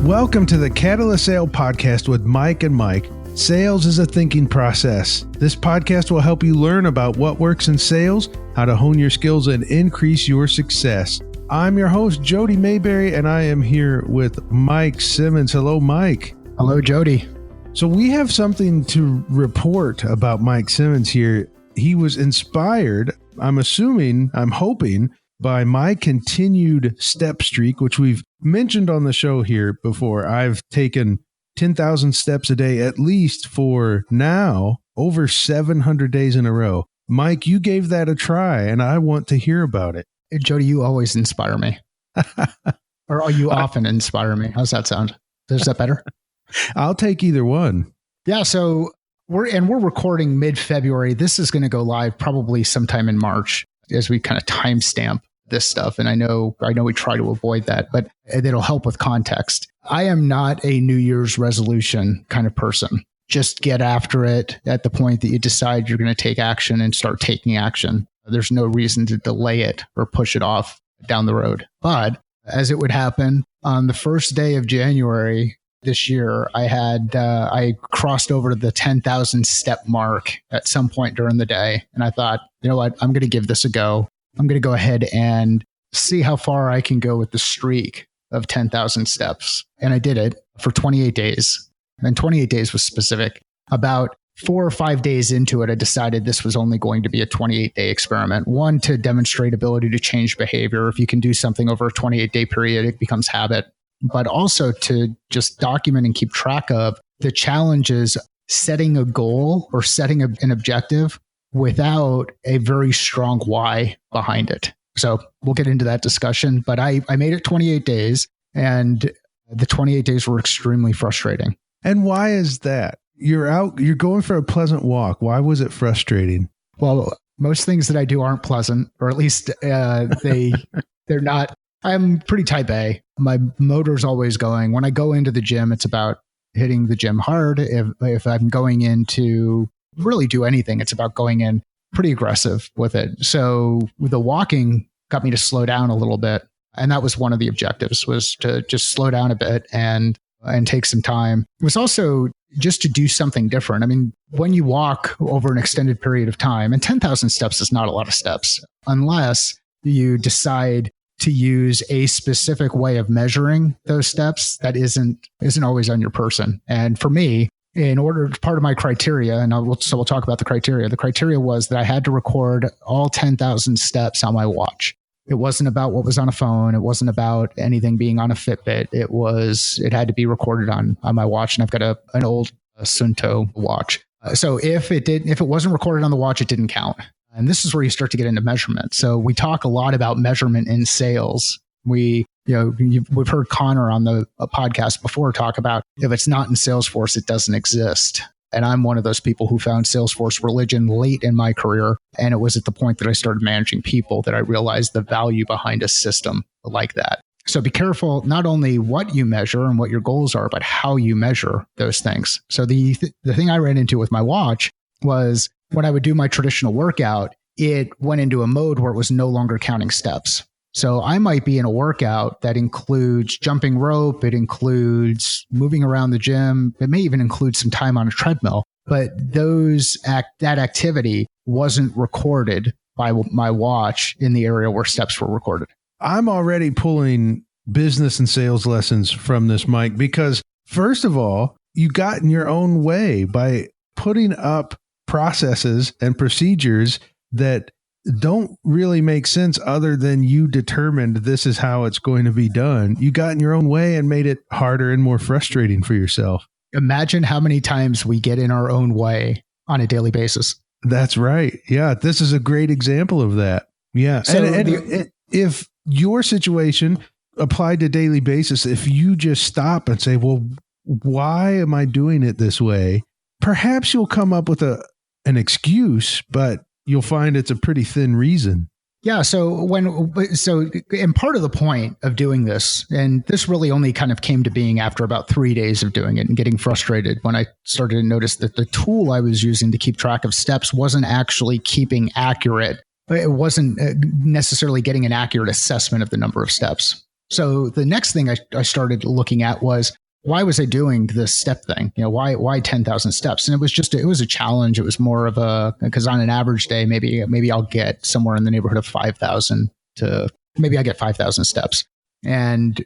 Welcome to the Catalyst Sale Podcast with Mike and Mike. Sales is a thinking process. This podcast will help you learn about what works in sales, how to hone your skills, and increase your success. I'm your host, Jody Mayberry, and I am here with Mike Simmons. Hello, Mike. Hello, Jody. So we have something to report about Mike Simmons here. He was inspired, I'm hoping, by my continued step streak, which we've mentioned on the show here before. I've taken 10,000 steps a day, at least for now, over 700 days in a row. Mike, you gave that a try, and I want to hear about it. Jody, you always inspire me. Or you often inspire me. How's that sound? Is that better? I'll take either one. Yeah, so we're recording mid-February. This is going to go live probably sometime in March as we kind of timestamp this stuff. And I know we try to avoid that, but it'll help with context. I am not a New Year's resolution kind of person. Just get after it at the point that you decide you're going to take action and start taking action. There's no reason to delay it or push it off down the road. But as it would happen, on the first day of January this year, I crossed over to the 10,000 step mark at some point during the day. And I thought, you know what, I'm going to give this a go. I'm going to go ahead and see how far I can go with the streak of 10,000 steps. And I did it for 28 days. And 28 days was specific. About 4 or 5 days into it, I decided this was only going to be a 28-day experiment. One, to demonstrate ability to change behavior. If you can do something over a 28-day period, it becomes habit. But also to just document and keep track of the challenges setting a goal or setting an objective without a very strong why behind it. So we'll get into that discussion. But I made it 28 days, and the 28 days were extremely frustrating. And why is that? You're going for a pleasant walk. Why was it frustrating? Well, most things that I do aren't pleasant, or at least they're not. I'm pretty type A. My motor's always going. When I go into the gym, it's about hitting the gym hard. If I'm going in to really do anything, it's about going in pretty aggressive with it. So the walking got me to slow down a little bit. And that was one of the objectives, was to just slow down a bit and take some time. It was also just to do something different. I mean, when you walk over an extended period of time, and 10,000 steps is not a lot of steps, unless you decide to use a specific way of measuring those steps that isn't always on your person. And for me, part of my criteria, and we'll talk about the criteria. The criteria was that I had to record all 10,000 steps on my watch. It wasn't about what was on a phone. It wasn't about anything being on a Fitbit. It had to be recorded on my watch. And I've got an old Sunto watch. So if it wasn't recorded on the watch, it didn't count. And this is where you start to get into measurement. So we talk a lot about measurement in sales. We've heard Connor on the podcast before talk about, if it's not in Salesforce, it doesn't exist. And I'm one of those people who found Salesforce religion late in my career. And it was at the point that I started managing people that I realized the value behind a system like that. So be careful, not only what you measure and what your goals are, but how you measure those things. So the thing I ran into with my watch was, when I would do my traditional workout, it went into a mode where it was no longer counting steps. So I might be in a workout that includes jumping rope, it includes moving around the gym, it may even include some time on a treadmill, but that activity wasn't recorded by my watch in the area where steps were recorded. I'm already pulling business and sales lessons from this, Mike, because first of all, you got in your own way by putting up processes and procedures that don't really make sense other than you determined this is how it's going to be done. You got in your own way and made it harder and more frustrating for yourself. Imagine how many times we get in our own way on a daily basis. That's right. Yeah. This is a great example of that. Yeah. So if your situation applied to daily basis, if you just stop and say, well, why am I doing it this way? Perhaps you'll come up with an excuse, but you'll find it's a pretty thin reason. Yeah. And part of the point of doing this, and this really only kind of came to being after about 3 days of doing it and getting frustrated when I started to notice that the tool I was using to keep track of steps wasn't actually keeping accurate. It wasn't necessarily getting an accurate assessment of the number of steps. So the next thing I started looking at was, why was I doing this step thing? Why 10,000 steps? And it was a challenge. It was more of because on an average day, maybe I'll get somewhere in the neighborhood of 5,000 to maybe I get 5,000 steps. And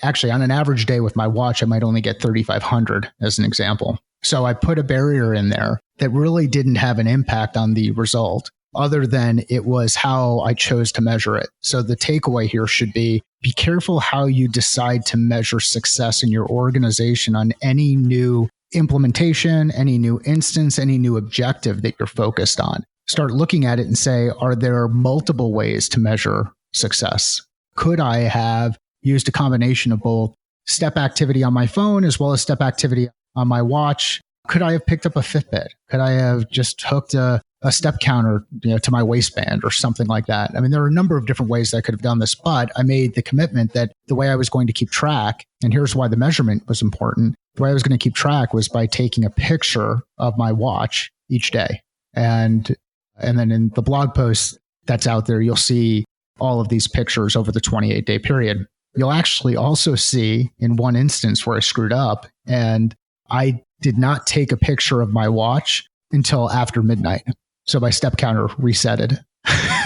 actually on an average day with my watch, I might only get 3,500 as an example. So I put a barrier in there that really didn't have an impact on the result, other than it was how I chose to measure it. So the takeaway here should be careful how you decide to measure success in your organization on any new implementation, any new instance, any new objective that you're focused on. Start looking at it and say, are there multiple ways to measure success? Could I have used a combination of both step activity on my phone as well as step activity on my watch? Could I have picked up a Fitbit? Could I have just hooked a step counter to my waistband or something like that? I mean, there are a number of different ways that I could have done this, but I made the commitment that the way I was going to keep track, and here's why the measurement was important, the way I was going to keep track was by taking a picture of my watch each day. And then in the blog post that's out there, you'll see all of these pictures over the 28-day period. You'll actually also see in one instance where I screwed up, and I did not take a picture of my watch until after midnight. So my step counter resetted.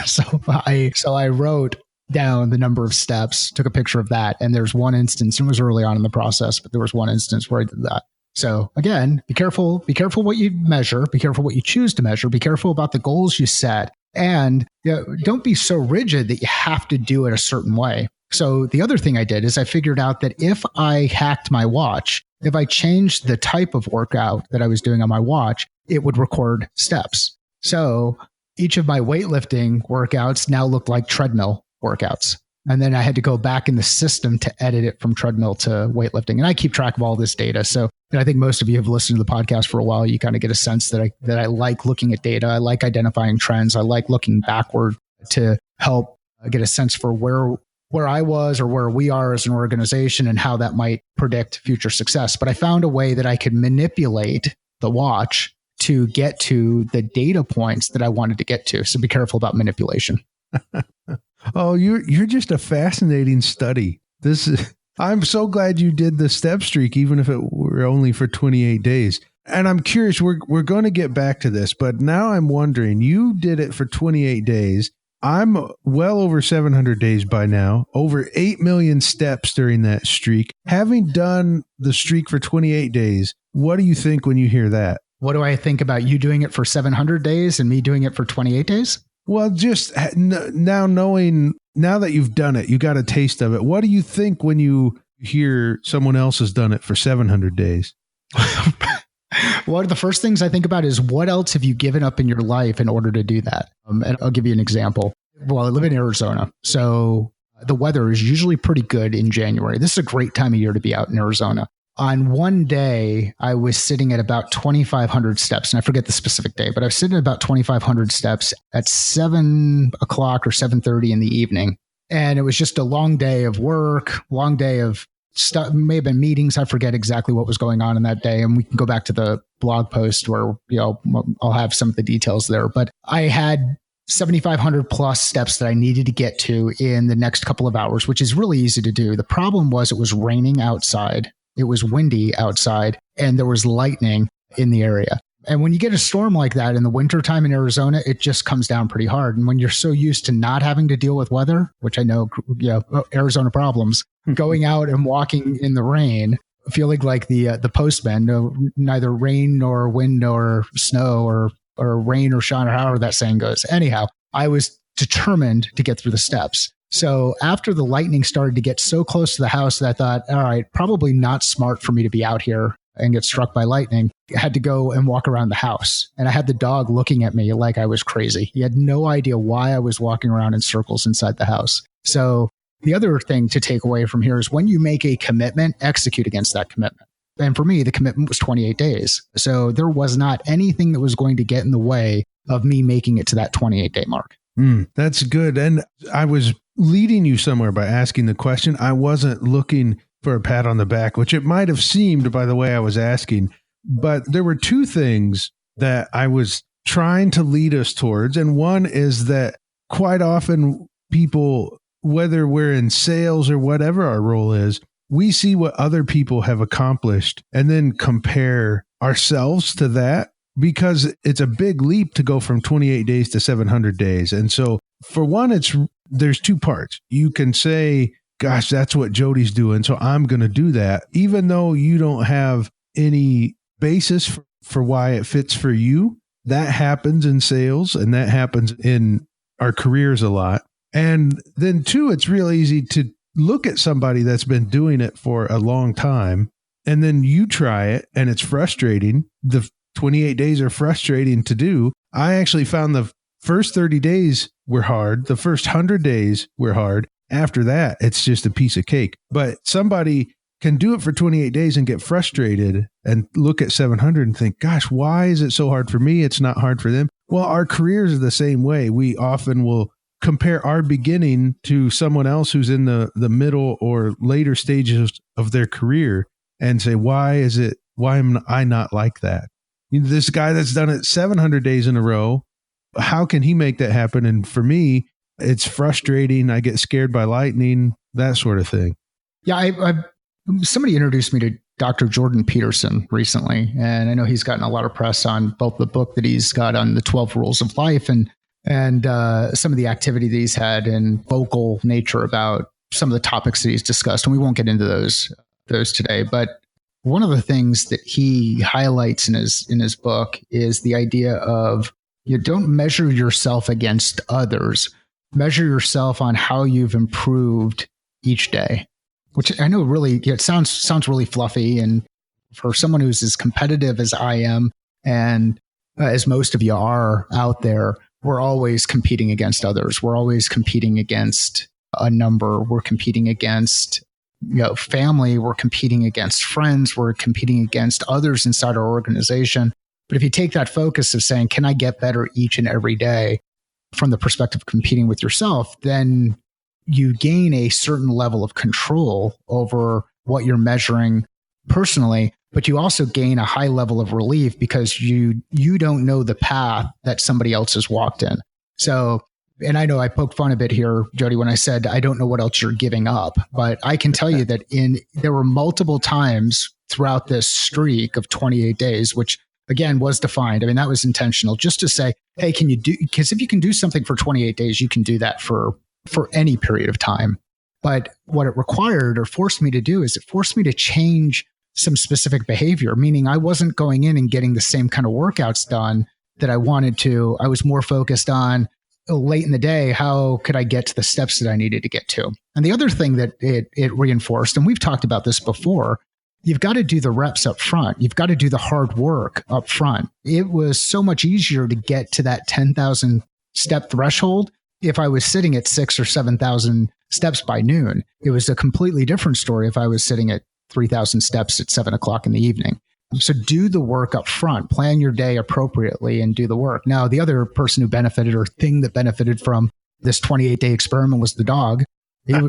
So I wrote down the number of steps, took a picture of that. And there's one instance, and it was early on in the process, but there was one instance where I did that. So again, be careful what you measure, be careful what you choose to measure, be careful about the goals you set, and don't be so rigid that you have to do it a certain way. So the other thing I did is I figured out that if I hacked my watch, if I changed the type of workout that I was doing on my watch, it would record steps. So each of my weightlifting workouts now looked like treadmill workouts. And then I had to go back in the system to edit it from treadmill to weightlifting. And I keep track of all this data. So I think most of you have listened to the podcast for a while. You kind of get a sense that I like looking at data. I like identifying trends. I like looking backward to help get a sense for where I was or where we are as an organization and how that might predict future success. But I found a way that I could manipulate the watch to get to the data points that I wanted to get to. So be careful about manipulation. Oh, you're just a fascinating study. I'm so glad you did the step streak, even if it were only for 28 days. And I'm curious, we're going to get back to this, but now I'm wondering, you did it for 28 days. I'm well over 700 days by now, over 8 million steps during that streak. Having done the streak for 28 days, what do you think when you hear that? What do I think about you doing it for 700 days and me doing it for 28 days? Well, just now that you've done it, you got a taste of it. What do you think when you hear someone else has done it for 700 days? One of the first things I think about is, what else have you given up in your life in order to do that? And I'll give you an example. Well, I live in Arizona, so the weather is usually pretty good in January. This is a great time of year to be out in Arizona. On one day, I was sitting at about 2,500 steps, and I forget the specific day, but I was sitting at about 2,500 steps at 7 o'clock or 7:30 in the evening. And it was just a long day of work, long day of stuff, may have been meetings. I forget exactly what was going on in that day. And we can go back to the blog post where, I'll have some of the details there. But I had 7,500 plus steps that I needed to get to in the next couple of hours, which is really easy to do. The problem was it was raining outside. It was windy outside, and there was lightning in the area. And when you get a storm like that in the wintertime in Arizona, it just comes down pretty hard. And when you're so used to not having to deal with weather, which I know, Arizona problems, going out and walking in the rain, feeling like the postman, neither rain nor wind nor snow or rain or shine, or however that saying goes. Anyhow, I was determined to get through the steps. So after the lightning started to get so close to the house that I thought, all right, probably not smart for me to be out here and get struck by lightning, I had to go and walk around the house. And I had the dog looking at me like I was crazy. He had no idea why I was walking around in circles inside the house. So the other thing to take away from here is, when you make a commitment, execute against that commitment. And for me, the commitment was 28 days. So there was not anything that was going to get in the way of me making it to that 28-day mark. That's good. And I was leading you somewhere by asking the question. I wasn't looking for a pat on the back, which it might have seemed by the way I was asking. But there were two things that I was trying to lead us towards. And one is that quite often people whether we're in sales or whatever our role is, we see what other people have accomplished and then compare ourselves to that, because it's a big leap to go from 28 days to 700 days. And so for one, there's two parts. You can say, gosh, that's what Jody's doing, so I'm going to do that, even though you don't have any basis for why it fits for you. That happens in sales, and that happens in our careers a lot. And then two, it's real easy to look at somebody that's been doing it for a long time, and then you try it and it's frustrating. The 28 days are frustrating to do. I actually found the first 30 days were hard. The first 100 days were hard. After that, it's just a piece of cake. But somebody can do it for 28 days and get frustrated and look at 700 and think, gosh, why is it so hard for me? It's not hard for them. Well, our careers are the same way. We often will compare our beginning to someone else who's in the middle or later stages of their career and say, why am I not like that? This guy that's done it 700 days in a row, how can he make that happen? And for me, it's frustrating. I get scared by lightning, that sort of thing. Yeah, somebody introduced me to Dr. Jordan Peterson recently, and I know he's gotten a lot of press on both the book that he's got on the 12 Rules of Life and some of the activity that he's had and vocal nature about some of the topics that he's discussed. And we won't get into those today. But one of the things that he highlights in his book is the idea of you don't measure yourself against others. Measure yourself on how you've improved each day, which I know really it sounds really fluffy. And for someone who's as competitive as I am, and as most of you are out there, we're always competing against others. We're always competing against a number. We're competing against family. We're competing against friends. We're competing against others inside our organization. But if you take that focus of saying, can I get better each and every day from the perspective of competing with yourself, then you gain a certain level of control over what you're measuring personally, but you also gain a high level of relief because you don't know the path that somebody else has walked in. So, and I know I poked fun a bit here, Jody, when I said, I don't know what else you're giving up, but I can tell you that there were multiple times throughout this streak of 28 days, which again was defined. I mean, that was intentional just to say, hey, can you do, because if you can do something for 28 days, you can do that for any period of time. But what it required or forced me to do is it forced me to change some specific behavior, meaning I wasn't going in and getting the same kind of workouts done that I wanted to. I was more focused on late in the day, how could I get to the steps that I needed to get to? And the other thing that it reinforced, and we've talked about this before, you've got to do the reps up front. You've got to do the hard work up front. It was so much easier to get to that 10,000 step threshold if I was sitting at 6,000 or 7,000 steps by noon. It was a completely different story if I was sitting at 3,000 steps at 7:00 in the evening. So do the work up front, plan your day appropriately and do the work. Now, the other person who benefited or thing that benefited from this 28-day experiment was the dog.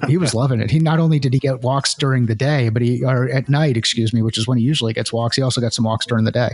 He was loving it. He not only did he get walks during the day, or at night, which is when he usually gets walks. He also got some walks during the day.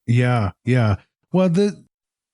Yeah. Yeah. Well,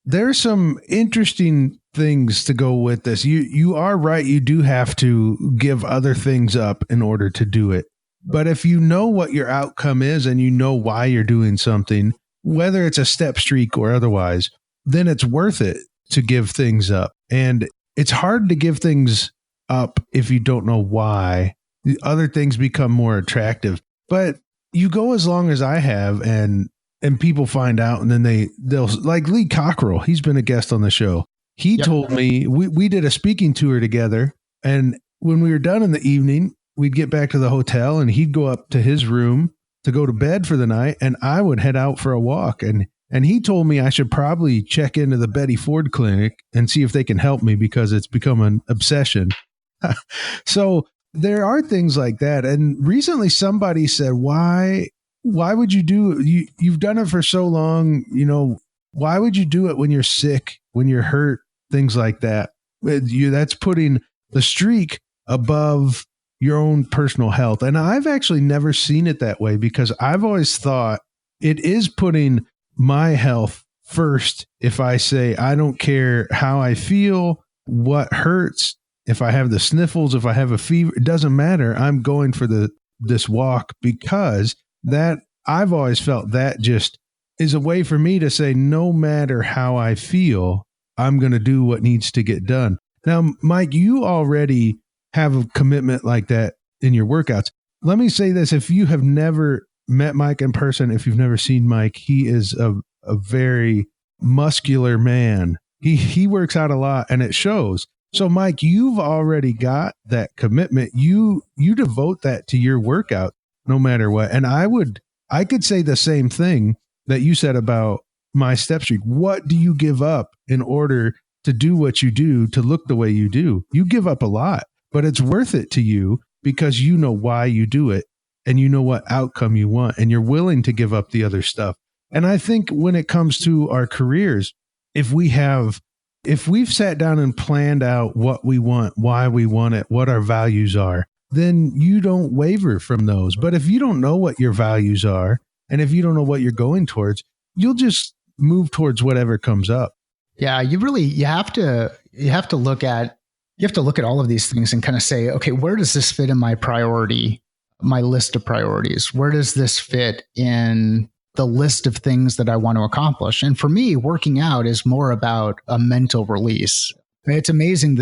there's some interesting things to go with this. You are right. You do have to give other things up in order to do it. But if you know what your outcome is and you know why you're doing something, whether it's a step streak or otherwise, then it's worth it to give things up. And it's hard to give things up if you don't know why. The other things become more attractive. But you go as long as I have, and people find out, and then they'll like Lee Cockrell. He's been a guest on the show. He told me we did a speaking tour together, and when we were done in the evening, we'd get back to the hotel and he'd go up to his room to go to bed for the night, and I would head out for a walk. And he told me I should probably check into the Betty Ford Clinic and see if they can help me because it's become an obsession. So there are things like that. And recently somebody said, why would you do it? You've done it for so long, why would you do it when you're sick, when you're hurt, things like that? That's putting the streak above your own personal health. And I've actually never seen it that way, because I've always thought it is putting my health first. If I say, I don't care how I feel, what hurts, if I have the sniffles, if I have a fever, it doesn't matter. I'm going for this walk, because that I've always felt that just is a way for me to say, no matter how I feel, I'm going to do what needs to get done. Now, Mike, you already have a commitment like that in your workouts. Let me say this. If you have never met Mike in person, if you've never seen Mike, he is a very muscular man. He works out a lot, and it shows. So, Mike, you've already got that commitment. You devote that to your workout no matter what. And I could say the same thing that you said about my step streak. What do you give up in order to do what you do, to look the way you do? You give up a lot, but it's worth it to you because you know why you do it and you know what outcome you want, and you're willing to give up the other stuff. And I think when it comes to our careers, if we've sat down and planned out what we want, why we want it, what our values are, then you don't waver from those. But if you don't know what your values are, and if you don't know what you're going towards, you'll just move towards whatever comes up. Yeah, you have to look at all of these things and kind of say, okay, where does this fit in my list of priorities? Where does this fit in the list of things that I want to accomplish? And for me, working out is more about a mental release. It's amazing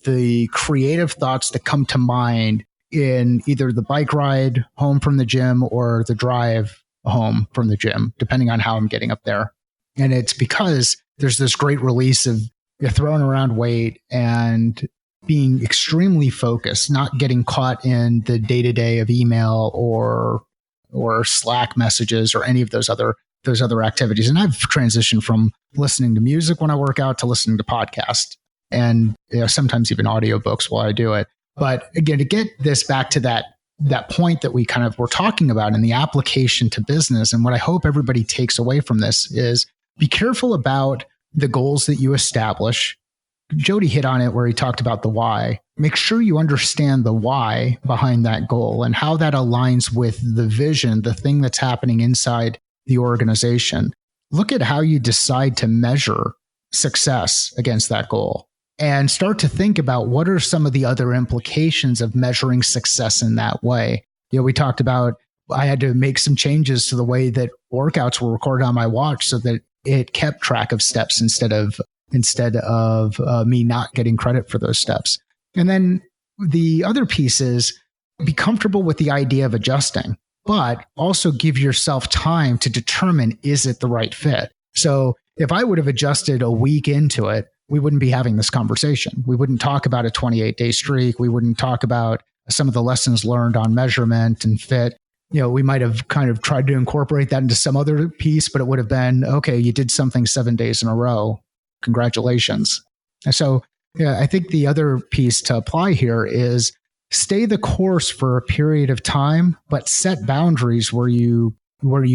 the creative thoughts that come to mind in either the bike ride home from the gym or the drive home from the gym, depending on how I'm getting up there. And it's because there's this great release of you're throwing around weight and being extremely focused, not getting caught in the day-to-day of email or Slack messages or any of those other activities. And I've transitioned from listening to music when I work out to listening to podcasts, and sometimes even audiobooks while I do it. But again, to get this back to that point that we kind of were talking about in the application to business, and what I hope everybody takes away from this is be careful about the goals that you establish. Jody hit on it where he talked about the why. Make sure you understand the why behind that goal and how that aligns with the vision, the thing that's happening inside the organization. Look at how you decide to measure success against that goal, and start to think about what are some of the other implications of measuring success in that way. We talked about I had to make some changes to the way that workouts were recorded on my watch so that it kept track of steps instead of me not getting credit for those steps. And then the other piece is be comfortable with the idea of adjusting, but also give yourself time to determine, is it the right fit? So if I would have adjusted a week into it, we wouldn't be having this conversation. We wouldn't talk about a 28-day streak. We wouldn't talk about some of the lessons learned on measurement and fit. We might have kind of tried to incorporate that into some other piece, but it would have been, okay, you did something 7 days in a row. Congratulations. And so, I think the other piece to apply here is stay the course for a period of time, but set boundaries where you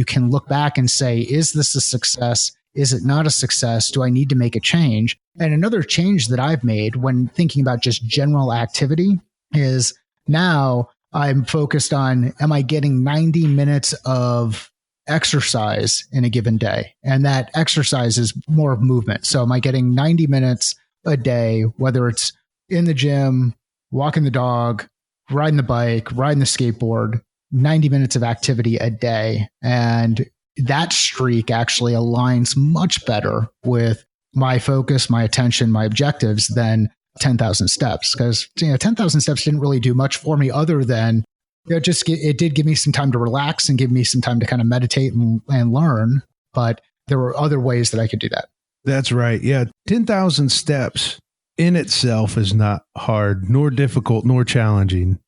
can look back and say, is this a success? Is it not a success? Do I need to make a change? And another change that I've made when thinking about just general activity is now I'm focused on, am I getting 90 minutes of exercise in a given day? And that exercise is more of movement. So am I getting 90 minutes a day, whether it's in the gym, walking the dog, riding the bike, riding the skateboard, 90 minutes of activity a day. And that streak actually aligns much better with my focus, my attention, my objectives than 10,000 steps. Because 10,000 steps didn't really do much for me other than it did give me some time to relax and give me some time to kind of meditate and learn. But there were other ways that I could do that. That's right. Yeah. 10,000 steps in itself is not hard, nor difficult, nor challenging.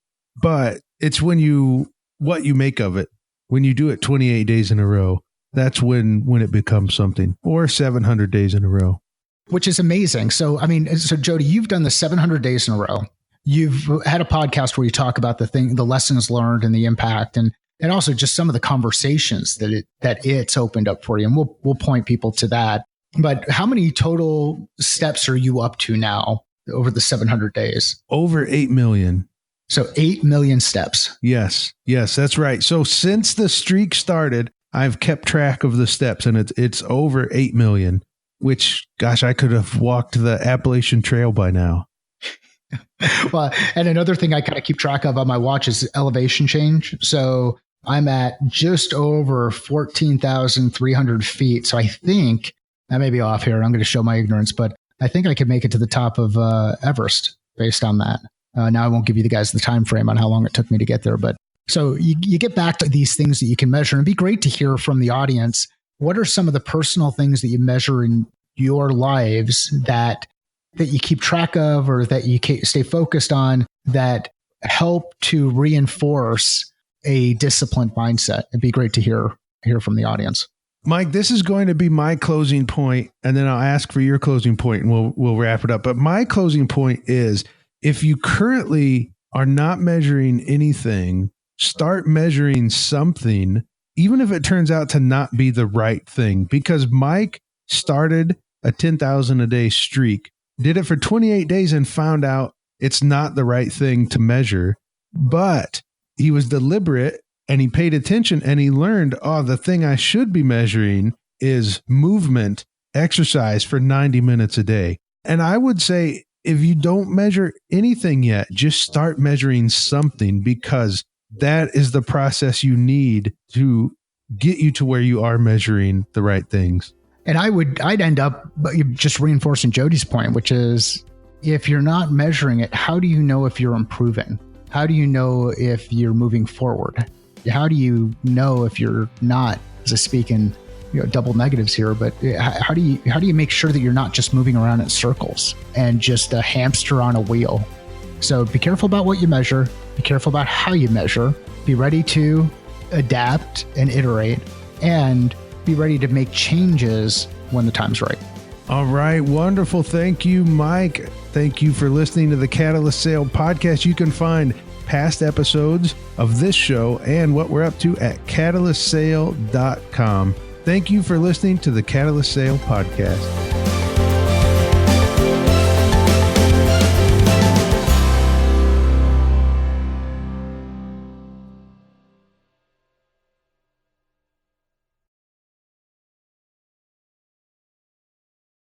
But it's what you make of it. When you do it 28 days in a row, that's when it becomes something, or 700 days in a row. Which is amazing. So Jody, you've done the 700 days in a row. You've had a podcast where you talk about the lessons learned and the impact, and also just some of the conversations that it's opened up for you. And we'll point people to that. But how many total steps are you up to now over the 700 days? Over 8 million. So 8 million steps. Yes, that's right. So since the streak started, I've kept track of the steps, and it's over 8 million, which, gosh, I could have walked the Appalachian Trail by now. Well, and another thing I kind of keep track of on my watch is elevation change. So I'm at just over 14,300 feet. So I think I may be off here. I'm going to show my ignorance, but I think I could make it to the top of Everest based on that. Now I won't give you the guys the time frame on how long it took me to get there, but so you get back to these things that you can measure, and it'd be great to hear from the audience. What are some of the personal things that you measure in your lives that you keep track of, or that you stay focused on, that help to reinforce a disciplined mindset? It'd be great to hear from the audience. Mike, this is going to be my closing point, and then I'll ask for your closing point, and we'll wrap it up. But my closing point is, if you currently are not measuring anything, start measuring something, even if it turns out to not be the right thing. Because Mike started a 10,000 a day streak, did it for 28 days and found out it's not the right thing to measure, but he was deliberate and he paid attention and he learned, the thing I should be measuring is movement, exercise for 90 minutes a day. And I would say, if you don't measure anything yet, just start measuring something, because that is the process you need to get you to where you are measuring the right things. And I'd end up just reinforcing Jody's point, which is, if you're not measuring it, how do you know if you're improving? How do you know if you're moving forward? How do you know if you're not, as I speak in double negatives here, but how do you make sure that you're not just moving around in circles and just a hamster on a wheel? So be careful about what you measure. Be careful about how you measure. Be ready to adapt and iterate, and be ready to make changes when the time's right. All right. Wonderful. Thank you, Mike. Thank you for listening to the Catalyst Sale podcast. You can find past episodes of this show and what we're up to at catalystsale.com. Thank you for listening to the Catalyst Sale podcast.